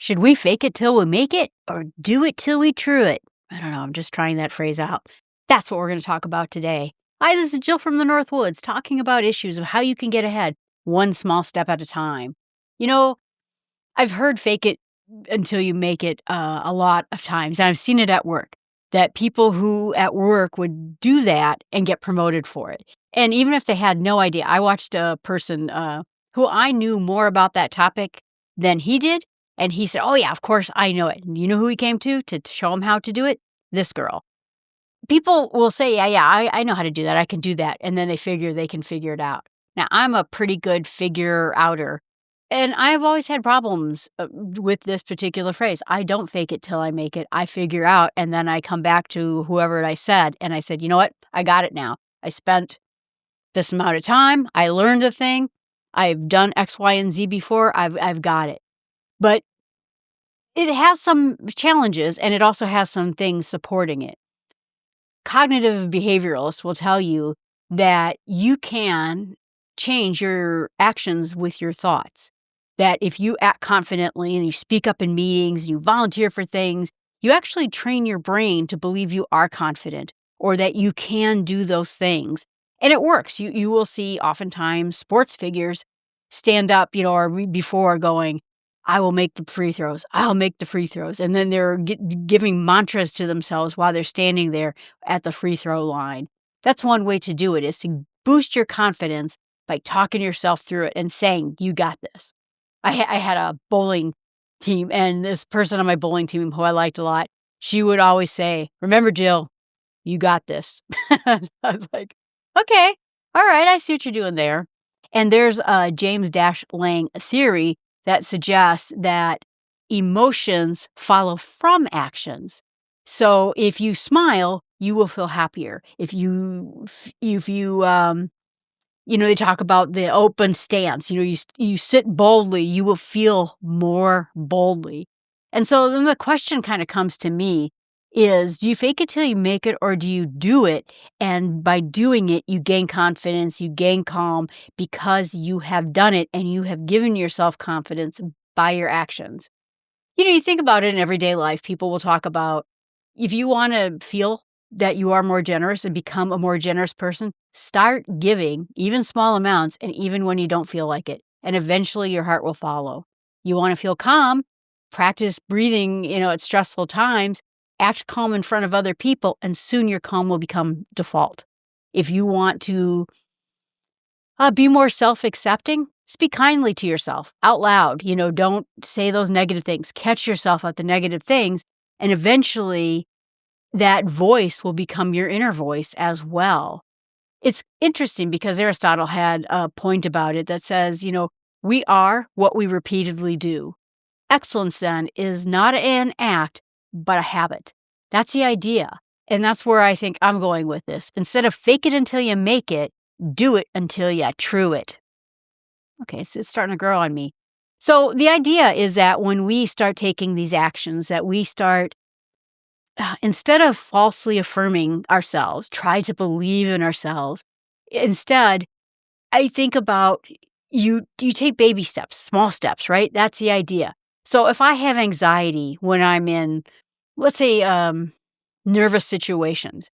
Should we fake it till we make it or do it till we true it? I don't know. I'm just trying that phrase out. That's what we're going to talk about today. Hi, this is Jill from the North Woods talking about issues of how you can get ahead one small step at a time. You know, I've heard fake it until you make it a lot of times, and I've seen it at work that people who at work would do that and get promoted for it. And even if they had no idea, I watched a person who I knew more about that topic than he did. And he said, "Oh, yeah, of course, I know it." And you know who he came to show him how to do it? This girl. People will say, I know how to do that. I can do that. And then they figure they can figure it out. Now, I'm a pretty good figure outer. And I have always had problems with this particular phrase. I don't fake it till I make it. I figure out, and then I come back to whoever I said, and I said, you know what? I got it now. I spent this amount of time. I learned a thing. I've done X, Y, and Z before. I've got it. But it has some challenges, and it also has some things supporting it. Cognitive behavioralists will tell you that you can change your actions with your thoughts. That if you act confidently and you speak up in meetings, you volunteer for things, you actually train your brain to believe you are confident or that you can do those things. And it works. You will see oftentimes sports figures stand up, or before going, I will make the free throws. I'll make the free throws. And then they're giving mantras to themselves while they're standing there at the free throw line. That's one way to do it, is to boost your confidence by talking yourself through it and saying, you got this. I had a bowling team, and this person on my bowling team who I liked a lot, she would always say, remember, Jill, you got this. I was like, okay, all right, I see what you're doing there. And there's a James Lang theory that suggests that emotions follow from actions. So if you smile, you will feel happier. If you they talk about the open stance. You sit boldly, you will feel more boldly. And so then the question kind of comes to me is, do you fake it till you make it, or do you do it? And by doing it, you gain confidence, you gain calm because you have done it and you have given yourself confidence by your actions. You think about it in everyday life. People will talk about, if you want to feel that you are more generous and become a more generous person, start giving even small amounts, and even when you don't feel like it. And eventually your heart will follow. You want to feel calm, practice breathing, at stressful times, act calm in front of other people, and soon your calm will become default. If you want to be more self-accepting, speak kindly to yourself out loud. Don't say those negative things. Catch yourself at the negative things, and eventually that voice will become your inner voice as well. It's interesting because Aristotle had a point about it that says, we are what we repeatedly do. Excellence, then, is not an act, but a habit. That's the idea. And that's where I think I'm going with this. Instead of fake it until you make it, do it until you true it. Okay, it's starting to grow on me. So the idea is that when we start taking these actions, that we start, instead of falsely affirming ourselves, try to believe in ourselves. Instead, I think about you take baby steps, small steps, right? That's the idea. So if I have anxiety when I'm in, let's say, nervous situations,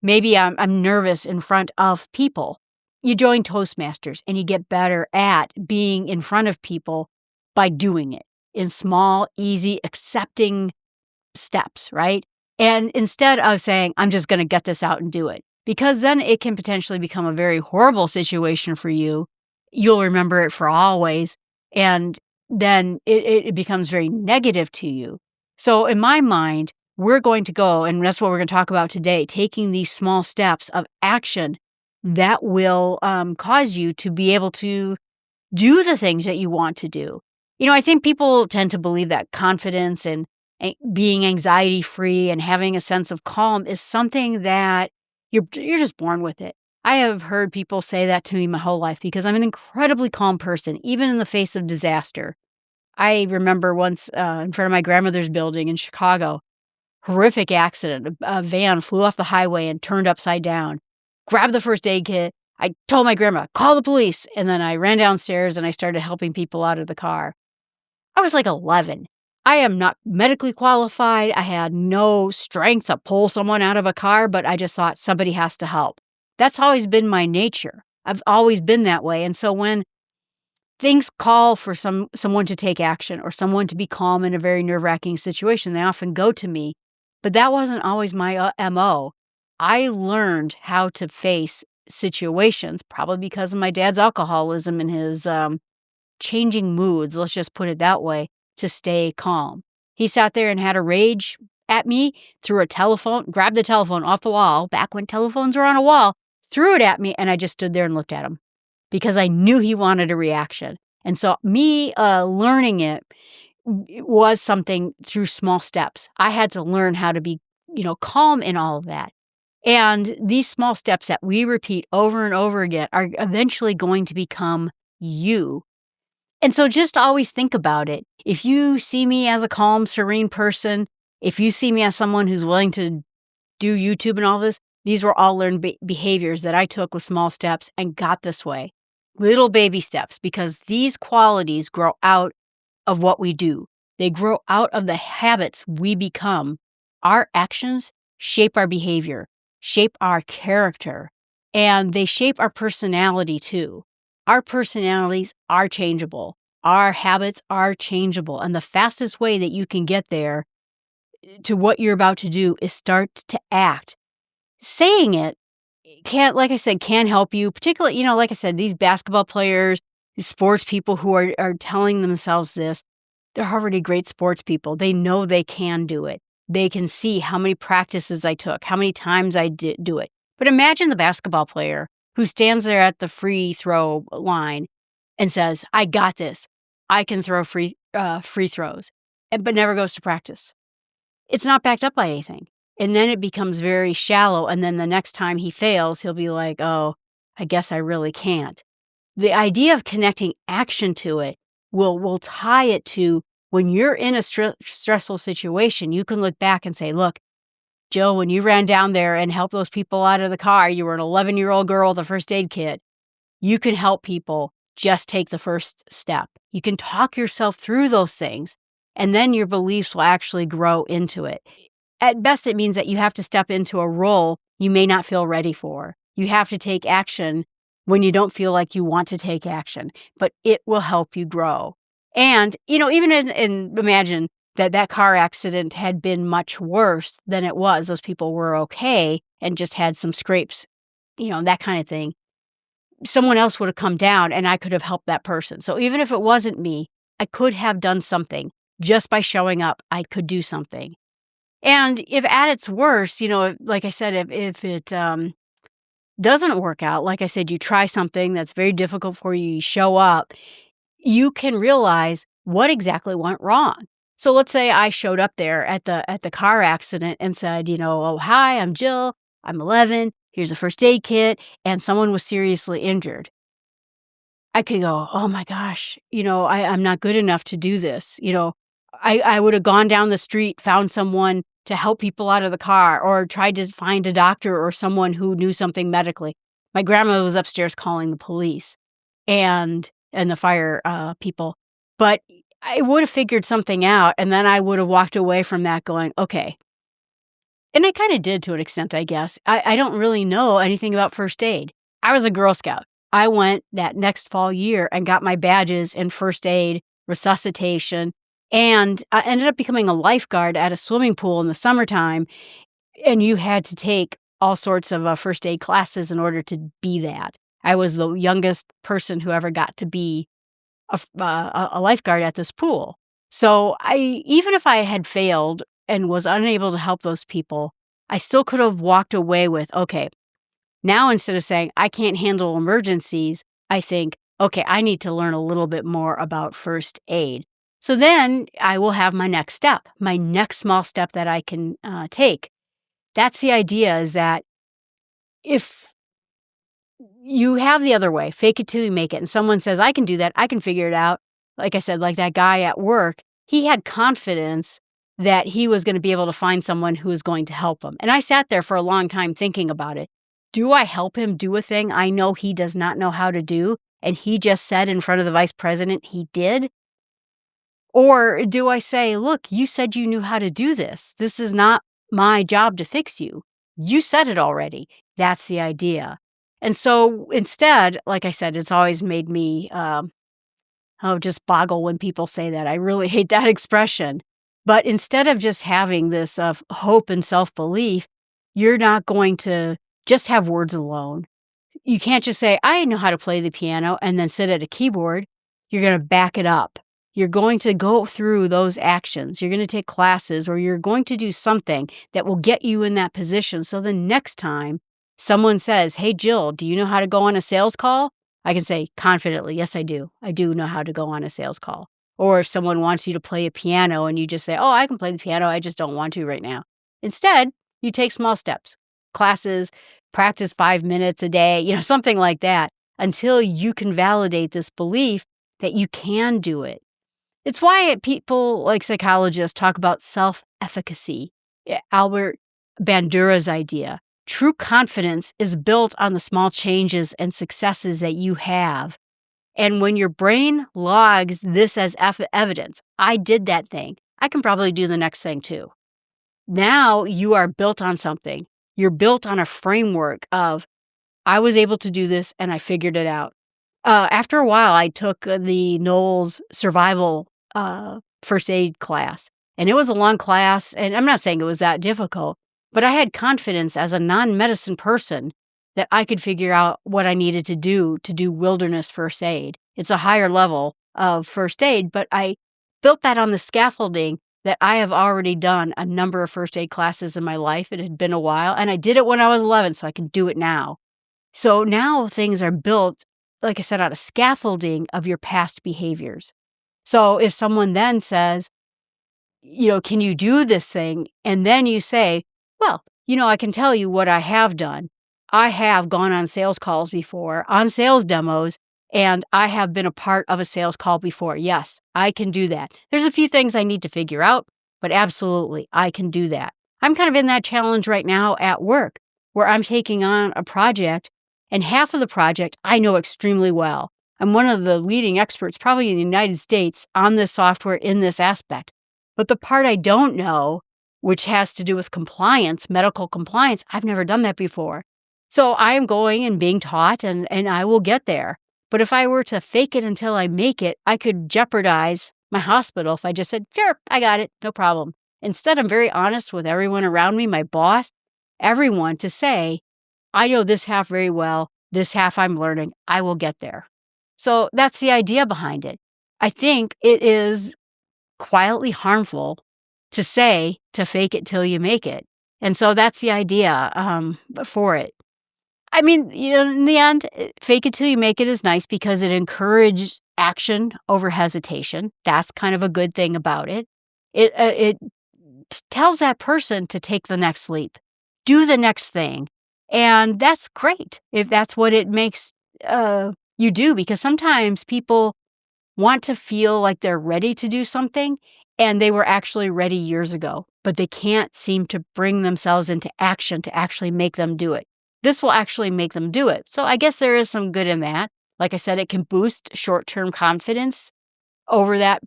maybe I'm nervous in front of people. You join Toastmasters and you get better at being in front of people by doing it in small, easy, accepting steps, right? And instead of saying, I'm just going to get this out and do it, because then it can potentially become a very horrible situation for you. You'll remember it for always. And then it becomes very negative to you. So in my mind, we're going to go, and that's what we're going to talk about today, taking these small steps of action that will cause you to be able to do the things that you want to do. I think people tend to believe that confidence and being anxiety-free and having a sense of calm is something that you're just born with it. I have heard people say that to me my whole life because I'm an incredibly calm person, even in the face of disaster. I remember once in front of my grandmother's building in Chicago, horrific accident. A van flew off the highway and turned upside down. Grabbed the first aid kit. I told my grandma, call the police. And then I ran downstairs and I started helping people out of the car. I was like 11. I am not medically qualified. I had no strength to pull someone out of a car, but I just thought somebody has to help. That's always been my nature. I've always been that way. And so when things call for someone to take action or someone to be calm in a very nerve-wracking situation, they often go to me. But that wasn't always my MO. I learned how to face situations, probably because of my dad's alcoholism and his changing moods, let's just put it that way, to stay calm. He sat there and had a rage at me, threw a telephone, grabbed the telephone off the wall, back when telephones were on a wall, threw it at me, and I just stood there and looked at him because I knew he wanted a reaction. And so me learning it was something through small steps. I had to learn how to be, calm in all of that. And these small steps that we repeat over and over again are eventually going to become you. And so just always think about it. If you see me as a calm, serene person, if you see me as someone who's willing to do YouTube and all this, these were all learned behaviors that I took with small steps and got this way. Little baby steps, because these qualities grow out of what we do. They grow out of the habits we become. Our actions shape our behavior, shape our character, and they shape our personality too. Our personalities are changeable. Our habits are changeable. And the fastest way that you can get there to what you're about to do is start to act. Saying it can help you, particularly, like I said, these basketball players, these sports people who are telling themselves this, they're already great sports people. They know they can do it. They can see how many practices I took, how many times I did do it. But imagine the basketball player who stands there at the free throw line and says, I got this. I can throw free throws, but never goes to practice. It's not backed up by anything. And then it becomes very shallow. And then the next time he fails, he'll be like, oh, I guess I really can't. The idea of connecting action to it will tie it to when you're in a stressful situation, you can look back and say, look, Jill, when you ran down there and helped those people out of the car, you were an 11-year-old girl with a first aid kit. You can help people. Just take the first step. You can talk yourself through those things, and then your beliefs will actually grow into it. At best, it means that you have to step into a role you may not feel ready for. You have to take action when you don't feel like you want to take action, but it will help you grow. And, even imagine that car accident had been much worse than it was. Those people were okay and just had some scrapes, that kind of thing. Someone else would have come down and I could have helped that person. So even if it wasn't me, I could have done something. Just by showing up, I could do something. And if at its worst, like I said, if it doesn't work out, like I said, you try something that's very difficult for you, you show up, you can realize what exactly went wrong. So let's say I showed up there at the car accident and said, oh, hi, I'm Jill, I'm 11, here's a first aid kit, and someone was seriously injured. I could go, oh my gosh, I'm not good enough to do this. I would have gone down the street, found someone to help people out of the car, or tried to find a doctor or someone who knew something medically. My grandma was upstairs calling the police and the fire people. But I would have figured something out, and then I would have walked away from that going, okay. And I kind of did to an extent, I guess. I don't really know anything about first aid. I was a Girl Scout. I went that next fall year and got my badges in first aid, resuscitation, and I ended up becoming a lifeguard at a swimming pool in the summertime. And you had to take all sorts of first aid classes in order to be that. I was the youngest person who ever got to be a lifeguard at this pool. So even if I had failed and was unable to help those people, I still could have walked away with, okay, now instead of saying, I can't handle emergencies, I think, okay, I need to learn a little bit more about first aid. So then I will have my next step, my next small step that I can take. That's the idea, is that if you have the other way, fake it till you make it, and someone says, I can do that, I can figure it out. Like I said, like that guy at work, he had confidence that he was going to be able to find someone who was going to help him. And I sat there for a long time thinking about it. Do I help him do a thing I know he does not know how to do, and he just said in front of the vice president he did? Or do I say, look, you said you knew how to do this. This is not my job to fix you. You said it already. That's the idea. And so instead, like I said, it's always made me just boggle when people say that. I really hate that expression. But instead of just having this hope and self belief, you're not going to just have words alone. You can't just say, I know how to play the piano and then sit at a keyboard. You're going to back it up. You're going to go through those actions. You're going to take classes or you're going to do something that will get you in that position. So the next time someone says, hey, Jill, do you know how to go on a sales call? I can say confidently, yes, I do. I do know how to go on a sales call. Or if someone wants you to play a piano and you just say, oh, I can play the piano. I just don't want to right now. Instead, you take small steps, classes, practice 5 minutes a day, something like that, until you can validate this belief that you can do it. It's why people like psychologists talk about self-efficacy. Albert Bandura's idea. True confidence is built on the small changes and successes that you have. And when your brain logs this as evidence, I did that thing, I can probably do the next thing too. Now you are built on something. You're built on a framework of, I was able to do this and I figured it out. After a while, I took the Knowles survival first aid class. And it was a long class. And I'm not saying it was that difficult, but I had confidence as a non-medicine person that I could figure out what I needed to do wilderness first aid. It's a higher level of first aid, but I built that on the scaffolding that I have already done a number of first aid classes in my life. It had been a while, and I did it when I was 11, so I can do it now. So now things are built, like I said, on a scaffolding of your past behaviors. So if someone then says, can you do this thing? And then you say, well, I can tell you what I have done. I have gone on sales calls before, on sales demos, and I have been a part of a sales call before. Yes, I can do that. There's a few things I need to figure out, but absolutely, I can do that. I'm kind of in that challenge right now at work where I'm taking on a project, and half of the project I know extremely well. I'm one of the leading experts, probably in the United States, on this software in this aspect. But the part I don't know, which has to do with compliance, medical compliance, I've never done that before. So I am going and being taught, and I will get there. But if I were to fake it until I make it, I could jeopardize my hospital if I just said, sure, I got it, no problem. Instead, I'm very honest with everyone around me, my boss, everyone, to say, I know this half very well, this half I'm learning, I will get there. So that's the idea behind it. I think it is quietly harmful to say, to fake it till you make it. And so that's the idea for it. I mean, in the end, fake it till you make it is nice because it encourages action over hesitation. That's kind of a good thing about it. It tells that person to take the next leap, do the next thing. And that's great if that's what it makes you do, because sometimes people want to feel like they're ready to do something and they were actually ready years ago, but they can't seem to bring themselves into action to actually make them do it. This will actually make them do it. So I guess there is some good in that. Like I said, it can boost short-term confidence over that,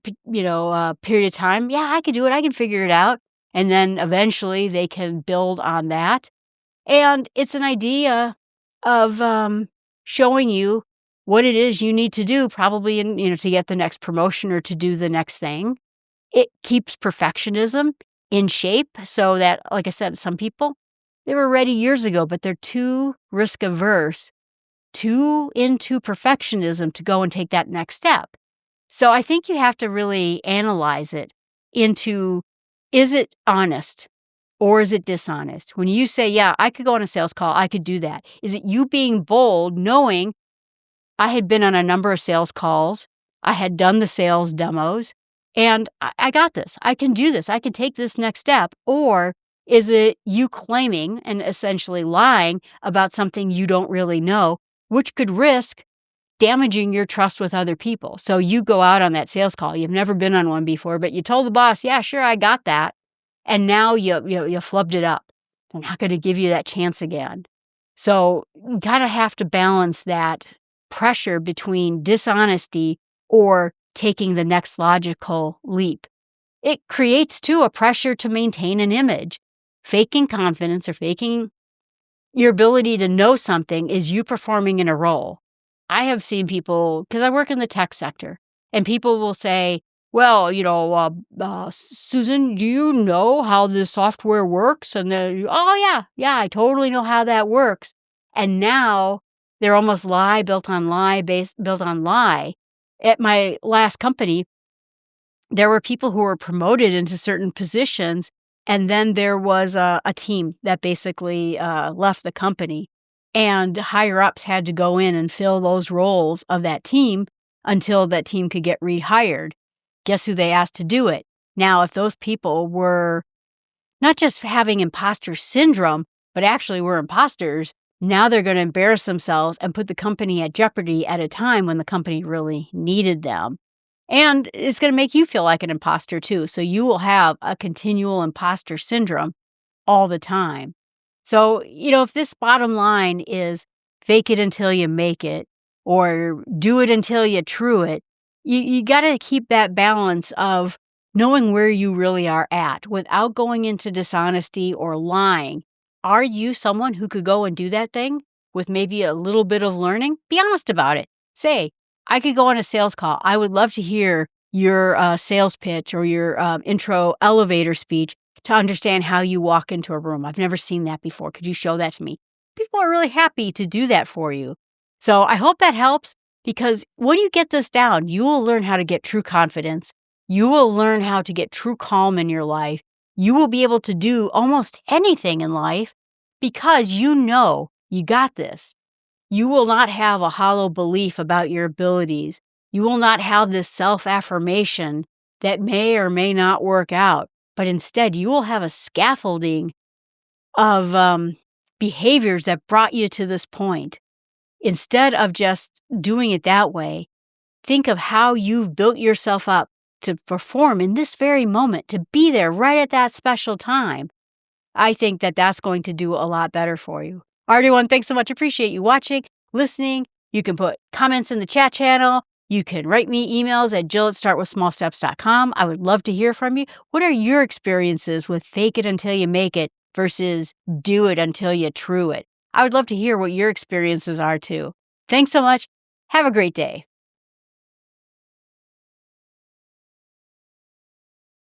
period of time. Yeah, I could do it. I can figure it out. And then eventually they can build on that. And it's an idea of showing you what it is you need to do, probably to get the next promotion or to do the next thing. It keeps perfectionism in shape so that, like I said, some people, they were ready years ago, but they're too risk averse, too into perfectionism to go and take that next step. So I think you have to really analyze it into, is it honest or is it dishonest? When you say, yeah, I could go on a sales call, I could do that. Is it you being bold, knowing I had been on a number of sales calls, I had done the sales demos, and I got this. I can do this. I can take this next step. Or is it you claiming and essentially lying about something you don't really know, which could risk damaging your trust with other people? So you go out on that sales call. You've never been on one before, but you told the boss, yeah, sure, I got that. And now you flubbed it up. They're not going to give you that chance again. So you kind of have to balance that pressure between dishonesty or taking the next logical leap. It creates, too, a pressure to maintain an image. Faking confidence or faking your ability to know something is you performing in a role. I have seen people, because I work in the tech sector, and people will say, well, Susan, do you know how this software works? And then, oh, yeah, I totally know how that works. And now they're almost lie built on lie, built on lie. At my last company, there were people who were promoted into certain positions, and then there was a team that basically left the company, and higher ups had to go in and fill those roles of that team until that team could get rehired. Guess who they asked to do it? Now, if those people were not just having imposter syndrome, but actually were imposters, now they're going to embarrass themselves and put the company at jeopardy at a time when the company really needed them. And it's going to make you feel like an imposter too. So you will have a continual imposter syndrome all the time. So, if this bottom line is fake it until you make it or do it until you true it, you got to keep that balance of knowing where you really are at without going into dishonesty or lying. Are you someone who could go and do that thing with maybe a little bit of learning? Be honest about it. Say, I could go on a sales call. I would love to hear your sales pitch or your intro elevator speech to understand how you walk into a room. I've never seen that before. Could you show that to me? People are really happy to do that for you. So I hope that helps, because when you get this down, you will learn how to get true confidence. You will learn how to get true calm in your life. You will be able to do almost anything in life because you know you got this. You will not have a hollow belief about your abilities. You will not have this self-affirmation that may or may not work out, but instead you will have a scaffolding of behaviors that brought you to this point. Instead of just doing it that way, think of how you've built yourself up to perform in this very moment, to be there right at that special time. I think that that's going to do a lot better for you. All right, everyone, thanks so much. Appreciate you watching, listening. You can put comments in the chat channel. You can write me emails at jill@startwithsmallsteps.com. I would love to hear from you. What are your experiences with fake it until you make it versus do it until you true it? I would love to hear what your experiences are too. Thanks so much. Have a great day.